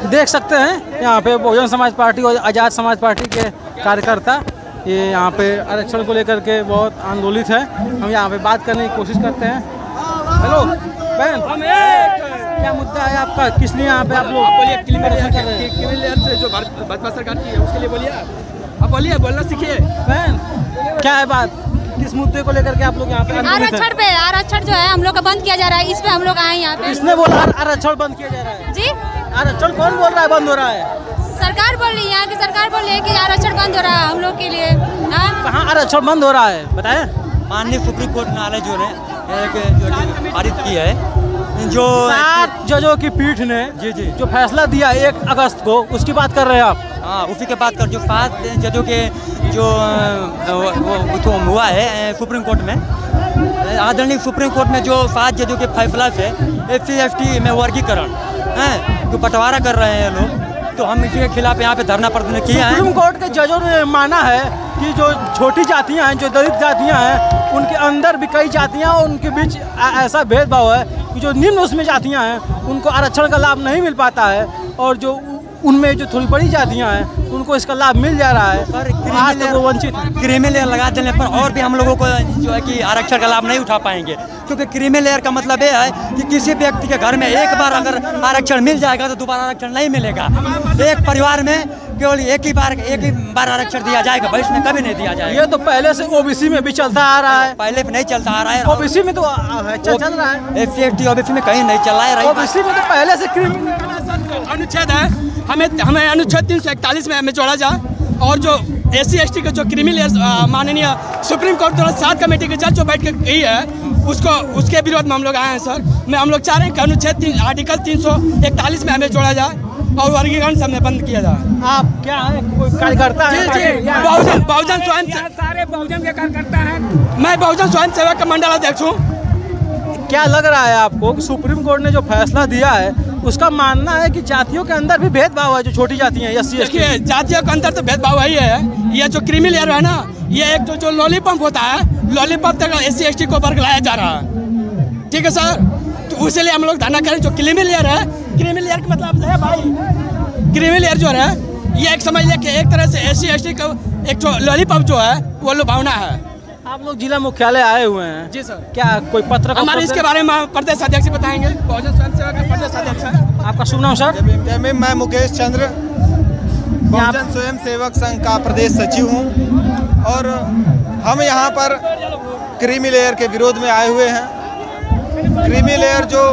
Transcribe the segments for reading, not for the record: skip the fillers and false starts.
देख सकते हैं यहाँ पे बहुजन समाज पार्टी और आज़ाद समाज पार्टी के कार्यकर्ता ये यहाँ पे आरक्षण को लेकर के बहुत आंदोलित है। हम यहाँ पे बात करने की कोशिश करते हैं। हेलो बहन, क्या मुद्दा है आपका? किस लिए यहाँ पे आप लोग बोलिए? क्रिमिनल से जो भाजपा सरकार की है उसके लिए बोलिए। आप बोलिए, बोलना सीखिए। बहन क्या है बात, किस मुद्दे को लेकर के आप लोग यहाँ पे? आरक्षण जो है हम लोग का बंद किया जा रहा है, इस पे हम लोग आए यहाँ पे। किसने बोला आरक्षण बंद किया जा रहा है? जी, आरक्षण कौन बोल रहा है बंद हो रहा है? सरकार बोल रही है, यहाँ की सरकार बोल रही है कि आरक्षण बंद हो रहा है हम लोग के लिए। कहाँ आरक्षण बंद हो रहा है बताएं? माननीय सुप्रीम कोर्ट न्यायालय जो है पारित की है, जो 7 जजों की पीठ ने जी जो फैसला दिया 1 अगस्त को, उसकी बात कर रहे हैं आप? हाँ, उसी के बात कर जो 7 जजों के जो वो हुआ है सुप्रीम कोर्ट में, आदरणीय सुप्रीम कोर्ट में जो 7 जजों के फैसला से SC/ST में वर्गीकरण है जो बंटवारा कर रहे हैं लोग, तो हम इसी के खिलाफ यहाँ पे धरना प्रदर्शन किए हैं। सुप्रीम कोर्ट के जजों ने माना है कि जो छोटी जातियाँ हैं, जो दलित जातियाँ हैं, उनके अंदर भी कई जातियाँ और उनके बीच ऐसा भेदभाव है कि जो निम्न उसमें जातियाँ हैं उनको आरक्षण का लाभ नहीं मिल पाता है, और जो उनमें जो थोड़ी बड़ी जातियाँ हैं उनको इसका लाभ मिल जा रहा है। आज तक वो वंचित है। क्रीमी लेयर लगा देने पर और भी हम लोगों को जो है कि आरक्षण का लाभ नहीं उठा पाएंगे, क्योंकि क्रीमी लेयर का मतलब ये है कि किसी व्यक्ति के घर में एक बार अगर आरक्षण मिल जाएगा तो दोबारा आरक्षण नहीं मिलेगा। एक परिवार में केवल एक ही बार आरक्षण दिया जाएगा, भविष्य में कभी नहीं दिया जाएगा। ये तो पहले से OBC में भी चलता आ रहा है। पहले नहीं चलता आ रहा है, OBC में तो चल रहा है। SC/ST OBC में कहीं नहीं चल रहा है। OBC में तो पहले से अनुच्छेद है, हमें अनुच्छेद 341 में हमें जोड़ा जाए, और जो SC/ST का जो क्रिमिनल माननीय सुप्रीम कोर्ट द्वारा 7 कमेटी के जज जो बैठ के गई है उसके विरोध में हम लोग आए हैं सर। हम लोग चाह रहे हैं कि अनुच्छेद आर्टिकल 341 में हमें जोड़ा जाए और वर्गीकरण से हमें बंद किया जाए। आप क्या है, कोई कार्यकर्ता है? जी, बहुजन स्वयं सारे बहुजन के कार्यकर्ता हैं। मैं बहुजन स्वयं सेवक का मंडल अध्यक्ष हूँ। क्या लग रहा है आपको कि सुप्रीम कोर्ट ने जो फैसला दिया है उसका मानना है कि जातियों के अंदर भी भेदभाव है, जो छोटी जातियाँ हैं? देखिए, जातियों के अंदर तो भेदभाव ही है। ये जो क्रीमी लेयर है ना, ये एक जो लॉलीपॉप होता है, लॉलीपॉप तक SC/ST को वर्ग लाया जा रहा है। ठीक है सर, तो इसलिए हम लोग धरना करें। जो क्रीमी लेयर है, क्रीमी लेयर का मतलब है भाई, क्रीमी लेयर जो है ये एक समझ लिया कि एक तरह से SC/ST का एक जो लॉलीपॉप जो है वो लुभावना है। आप लोग जिला मुख्यालय आए हुए हैं? जी सर। क्या कोई पत्र हमारे इसके बारे में प्रदेश अध्यक्ष बताएंगे। बहुजन स्वयं सेवक का प्रदेश अध्यक्ष है। आपका शुभ नाम सर? मैं मुकेश चंद्र, बहुजन स्वयं सेवक संघ का प्रदेश सचिव हूं, और हम यहां पर क्रीमी लेयर के विरोध में आए हुए हैं। क्रीमी लेयर जो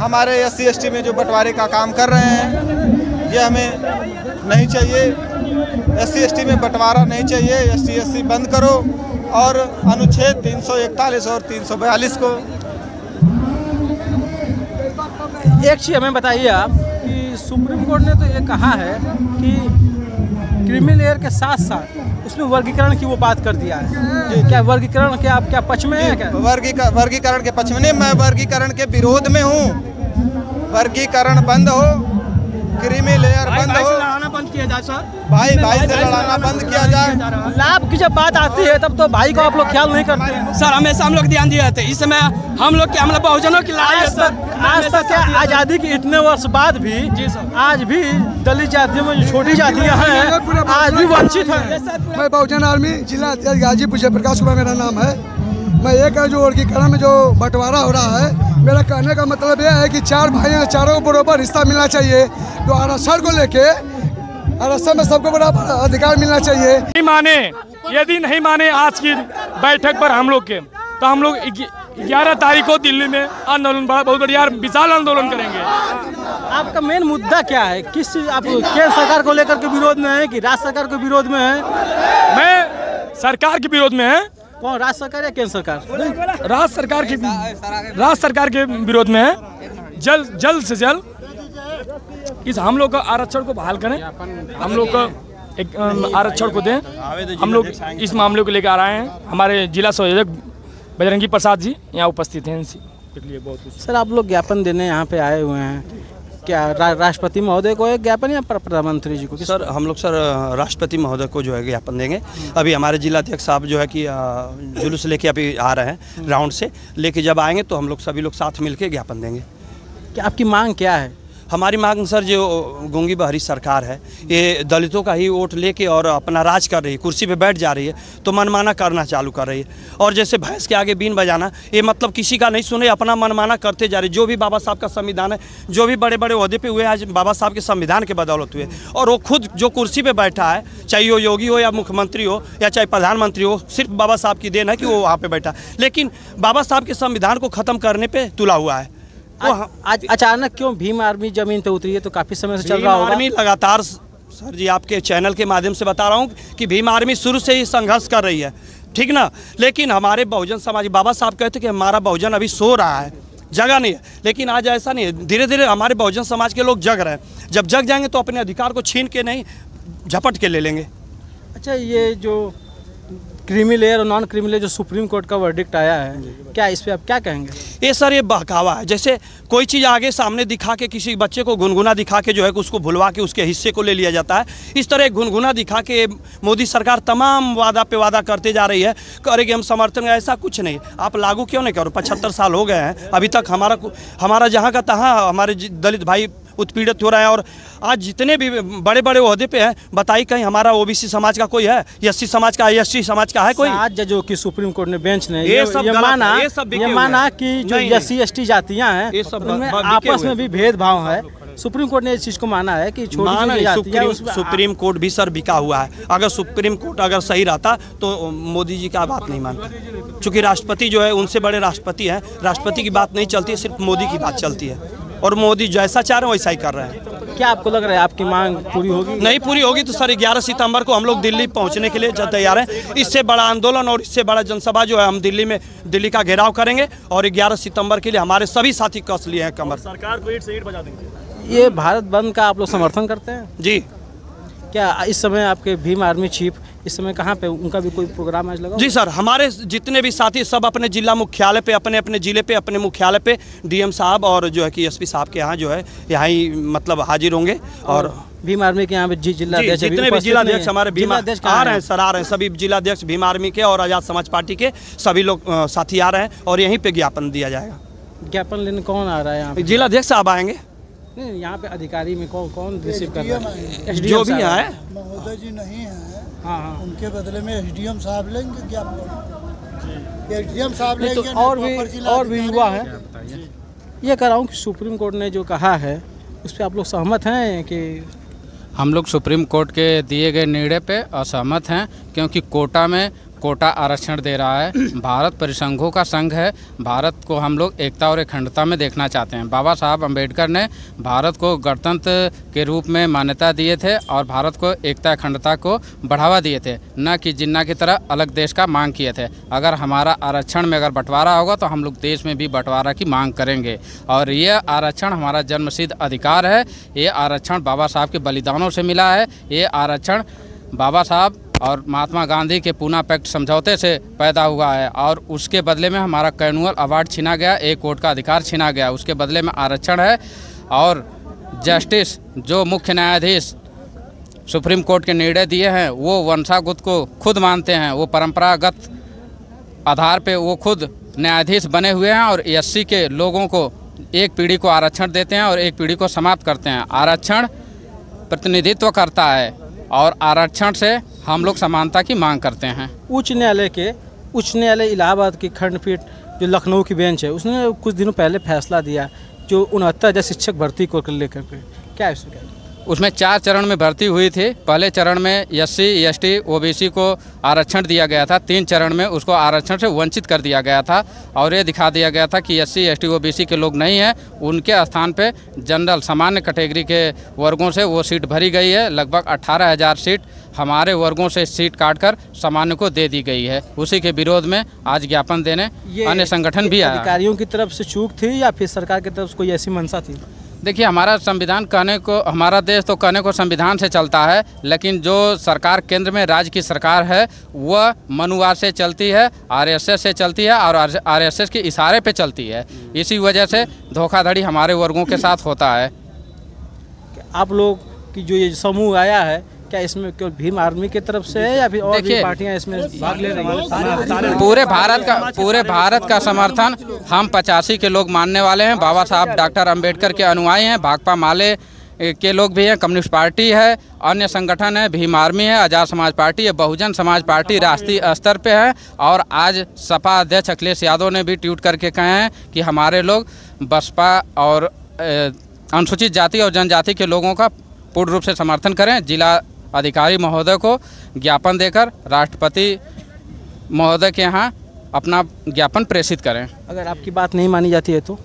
हमारे SC/ST में जो बंटवारे का काम कर रहे हैं, ये हमें नहीं चाहिए। SC/ST में बंटवारा नहीं चाहिए। SC/ST बंद करो, और अनुच्छेद 341 और 342 को। एक चीज़ हमें बताइए आप कि सुप्रीम कोर्ट ने तो ये कहा है कि क्रीमी लेयर के साथ साथ उसमें वर्गीकरण की वो बात कर दिया है। क्या वर्गीकरण के आप क्या पक्ष में है? क्या वर्गीकरण के पक्ष में नहीं, मैं वर्गीकरण के विरोध में हूँ। वर्गीकरण बंद हो, क्रीमी लेयर बंद हो, लड़ाना बंद किया जाए सर। भाई से लड़ाना बंद किया जाए। लाभ की जब बात आती है तब तो भाई को आप लोग ख्याल नहीं करते हैं सर। हमेशा हम लोग ध्यान दिए जाते हैं। इस समय हम लोग बहुजनों की लड़ाई है सर। आज तक क्या आज़ादी के इतने वर्ष बाद भी जी सर, आज भी दलित जातियों में जो छोटी जातियाँ हैं आज भी वंचित हैं। मैं बहुजन आर्मी जिला अध्यक्ष गाजीपुर जयप्रकाश कुमार मेरा नाम है। मैं एक जो वर्गीकरण में जो बंटवारा हो रहा है, मेरा कहने का मतलब यह है कि 4 भाई हैं, चारों को बराबर हिस्सा मिलना चाहिए। तो आरक्षण को लेके आरक्षण में सबको बराबर अधिकार मिलना चाहिए। नहीं माने, यदि नहीं माने आज की बैठक पर हम लोग के, तो हम लोग 11 तारीख को दिल्ली में आंदोलन बहुत बढ़िया विशाल आंदोलन करेंगे। आपका मेन मुद्दा क्या है? किस चीज आप केंद्र सरकार को लेकर के विरोध में है कि राज्य सरकार के विरोध में है? मैं सरकार के विरोध में है। कौन, राज्य सरकार या केंद्र सरकार? राज्य सरकार के विरोध में है। जल्द से जल्द इस हम लोग का आरक्षण को बहाल करें, हम लोग का एक आरक्षण को दें। हम लोग इस मामले को लेकर आ रहे हैं। हमारे जिला संयोजक बजरंगी प्रसाद जी यहाँ उपस्थित हैं। इनके लिए बहुत कुछ। सर, आप लोग ज्ञापन देने यहाँ पे आए हुए हैं, क्या राष्ट्रपति महोदय को एक ज्ञापन या प्रधानमंत्री जी को? सर, हम लोग सर राष्ट्रपति महोदय को जो है ज्ञापन देंगे। अभी हमारे जिलाध्यक्ष साहब जो है कि जुलूस लेके अभी आ रहे हैं राउंड से, लेके जब आएंगे तो हम लोग सभी लोग साथ मिलके ज्ञापन देंगे। क्या आपकी मांग क्या है? हमारी मांग सर, जो गूंगी बहरी सरकार है ये दलितों का ही वोट लेके और अपना राज कर रही है, कुर्सी पे बैठ जा रही है तो मनमाना करना चालू कर रही है। और जैसे भैंस के आगे बीन बजाना, ये मतलब किसी का नहीं सुने, अपना मनमाना करते जा रही है। जो भी बाबा साहब का संविधान है, जो भी बड़े बड़े ओहदे पे हुए आज बाबा साहब के संविधान के बदौलत हुए, और वो खुद जो कुर्सी पे बैठा है, चाहे वो योगी हो या मुख्यमंत्री हो या चाहे प्रधानमंत्री हो, सिर्फ बाबा साहब की देन है कि वो वहाँ पे बैठा। लेकिन बाबा साहब के संविधान को ख़त्म करने पे तुला हुआ है। आज अचानक क्यों भीम आर्मी जमीन पे उतरी है? तो काफ़ी समय से चल रहा होगा। आर्मी लगातार, सर जी आपके चैनल के माध्यम से बता रहा हूँ कि भीम आर्मी शुरू से ही संघर्ष कर रही है, ठीक ना। लेकिन हमारे बहुजन समाज, बाबा साहब कहते कि हमारा बहुजन अभी सो रहा है, जगह नहीं है। लेकिन आज ऐसा नहीं है, धीरे धीरे हमारे बहुजन समाज के लोग जग रहे हैं। जब जग जाएंगे तो अपने अधिकार को छीन के नहीं, झपट के ले लेंगे। अच्छा, ये जो क्रीमी लेयर और नॉन क्रीमी लेयर जो सुप्रीम कोर्ट का वर्डिक्ट आया है, क्या इस पे आप क्या कहेंगे? ये सर ये बहकावा है। जैसे कोई चीज़ आगे सामने दिखा के किसी बच्चे को गुनगुना दिखा के जो है उसको भुलवा के उसके हिस्से को ले लिया जाता है। इस तरह गुनगुना दिखा के मोदी सरकार तमाम वादा पे वादा करते जा रही है, करेगी हम समर्थन। ऐसा कुछ नहीं, आप लागू क्यों नहीं करो? 75 साल हो गए हैं, अभी तक हमारा जहाँ का तहाँ हमारे दलित भाई उत्पीड़ित हो रहे हैं। और आज जितने भी बड़े बड़े ओहदे पे हैं, बताइए कहीं हमारा ओबीसी समाज का कोई है, एससी समाज का, एसटी समाज का है कोई? 7 जजों की सुप्रीम कोर्ट ने बेंच ने ये माना कि जो एससी एसटी जातियां हैं उनमें आपस में भी भेदभाव है। सुप्रीम कोर्ट ने इस चीज को माना है कि सुप्रीम कोर्ट भी सर बिका हुआ है। अगर सुप्रीम कोर्ट अगर सही रहता तो मोदी जी का बात नहीं मानता, क्योंकि राष्ट्रपति जो है उनसे बड़े राष्ट्रपति हैं। राष्ट्रपति की बात नहीं चलती है, सिर्फ मोदी की बात चलती है, और मोदी जैसा चाह रहे हैं वैसा ही कर रहे हैं। क्या आपको लग रहा है आपकी मांग पूरी होगी? नहीं पूरी होगी तो सर 11 सितंबर को हम लोग दिल्ली पहुंचने के लिए तैयार हैं। इससे बड़ा आंदोलन और इससे बड़ा जनसभा जो है हम दिल्ली का घेराव करेंगे, और 11 सितंबर के लिए हमारे सभी साथी कस लिए हैं कमर। सरकार को ईंट से ईंट बजा देंगे। ये भारत बंद का आप लोग समर्थन करते हैं? जी। क्या इस समय आपके भीम आर्मी चीफ इस समय कहाँ पे, उनका भी कोई प्रोग्राम आज लगा? जी सर, हमारे जितने भी साथी सब अपने जिला मुख्यालय पे, अपने अपने जिले पे, अपने मुख्यालय पे डीएम साहब और जो है कि एसपी साहब के यहाँ जो है यहाँ ही मतलब हाजिर होंगे। और भीम आर्मी के यहाँ पे जिला अध्यक्ष, जितने भी जिलाध्यक्ष हमारे भीम आ रहे हैं सर, आ रहे हैं सभी जिलाध्यक्ष भीम आर्मी के और आज़ाद समाज पार्टी के सभी लोग साथी आ रहे हैं, और यहीं पे ज्ञापन दिया जाएगा। ज्ञापन लेने कौन आ रहा है यहाँ? जिलाध्यक्ष साहब आएंगे। नहीं, यहाँ पे अधिकारी में कौन रिसीव कर रहा है? जो भी है महोदय जी नहीं है। हाँ, उनके बदले में एसडीएम साहब लेंगे। क्या एसडीएम साहब लेंगे? तो और भी युवा है। ये कह रहा हूँ कि सुप्रीम कोर्ट ने जो कहा है उस पर आप लोग सहमत हैं कि? हम लोग सुप्रीम कोर्ट के दिए गए निर्णय पे असहमत हैं, क्योंकि कोटा आरक्षण दे रहा है। भारत परिसंघों का संघ है, भारत को हम लोग एकता और अखंडता में देखना चाहते हैं। बाबा साहब अम्बेडकर ने भारत को गणतंत्र के रूप में मान्यता दिए थे और भारत को एकता अखंडता को बढ़ावा दिए थे, न कि जिन्ना की तरह अलग देश का मांग किए थे। अगर हमारा आरक्षण में अगर बंटवारा होगा तो हम लोग देश में भी बंटवारा की मांग करेंगे, और ये आरक्षण हमारा जन्मसिद्ध अधिकार है। ये आरक्षण बाबा साहब के बलिदानों से मिला है। ये आरक्षण बाबा साहब और महात्मा गांधी के पूना पैक्ट समझौते से पैदा हुआ है, और उसके बदले में हमारा कैनुअल अवार्ड छीना गया, एक वोट का अधिकार छीना गया, उसके बदले में आरक्षण है। और जस्टिस जो मुख्य न्यायाधीश सुप्रीम कोर्ट के निर्णय दिए हैं वो वंशागत को खुद मानते हैं, वो परंपरागत आधार पे वो खुद न्यायाधीश बने हुए हैं, और एससी के लोगों को एक पीढ़ी को आरक्षण देते हैं और एक पीढ़ी को समाप्त करते हैं। आरक्षण प्रतिनिधित्व करता है, और आरक्षण से हम लोग समानता की मांग करते हैं। उच्च न्यायालय इलाहाबाद की खंडपीठ जो लखनऊ की बेंच है, उसने कुछ दिनों पहले फैसला दिया जो 69,000 शिक्षक भर्ती को लेकर के, क्या है इसमें? उसमें 4 चरण में भर्ती हुई थी। पहले चरण में एससी एसटी ओबीसी को आरक्षण दिया गया था, 3 चरण में उसको आरक्षण से वंचित कर दिया गया था, और ये दिखा दिया गया था कि एससी एसटी ओबीसी के लोग नहीं हैं, उनके स्थान पे जनरल सामान्य कैटेगरी के वर्गों से वो सीट भरी गई है। लगभग 18,000 सीट हमारे वर्गों से सीट काटकर सामान्य को दे दी गई है। उसी के विरोध में आज ज्ञापन देने अन्य संगठन भी आया। अधिकारियों की तरफ से चूक थी या फिर सरकार की तरफ से कोई ऐसी मंशा थी? देखिए, हमारा संविधान हमारा देश तो कहने को संविधान से चलता है, लेकिन जो सरकार केंद्र में राज्य की सरकार है वह मनुवाद से चलती है, आरएसएस से चलती है, और आरएसएस के इशारे पे चलती है। इसी वजह से धोखाधड़ी हमारे वर्गों के साथ होता है। आप लोग की जो ये समूह आया है क्या इसमें केवल भीम आर्मी की तरफ से है या फिर और भी पार्टियां इसमें भाग ले रही हैं? पूरे भारत का समर्थन हम 85 के लोग मानने वाले हैं। बाबा साहब डॉक्टर अंबेडकर के अनुयायी हैं। भाकपा माले के लोग भी हैं, कम्युनिस्ट पार्टी है, अन्य संगठन है, भीम आर्मी है, आज़ाद समाज पार्टी है, बहुजन समाज पार्टी राष्ट्रीय स्तर पे है। और आज सपा अध्यक्ष अखिलेश यादव ने भी ट्वीट करके कहे हैं कि हमारे लोग बसपा और अनुसूचित जाति और जनजाति के लोगों का पूर्ण रूप से समर्थन करें। जिला अधिकारी महोदय को ज्ञापन देकर राष्ट्रपति महोदय के यहाँ अपना ज्ञापन प्रेषित करें। अगर आपकी बात नहीं मानी जाती है तो?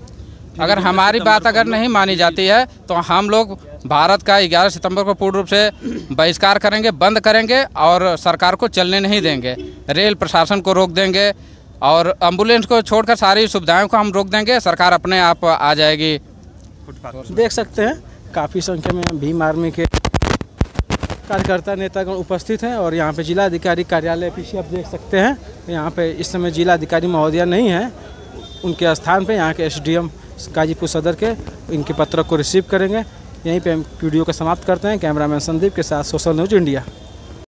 अगर हमारी बात अगर नहीं मानी जाती है तो हम लोग भारत का 11 सितंबर को पूर्ण रूप से बहिष्कार करेंगे, बंद करेंगे और सरकार को चलने नहीं देंगे। रेल प्रशासन को रोक देंगे और एम्बुलेंस को छोड़कर सारी सुविधाओं को हम रोक देंगे। सरकार अपने आप आ जाएगी। देख सकते हैं काफ़ी संख्या में भीम आर्मी के कार्यकर्ता नेतागण उपस्थित हैं और यहाँ पे जिला अधिकारी कार्यालय पीछे आप देख सकते हैं। यहाँ पे इस समय जिला अधिकारी महोदया नहीं है, उनके स्थान पे यहाँ के एसडीएम गाजीपुर सदर के इनके पत्रक को रिसीव करेंगे। यहीं पे हम वीडियो को समाप्त करते हैं। कैमरामैन संदीप के साथ सोशल न्यूज़ इंडिया।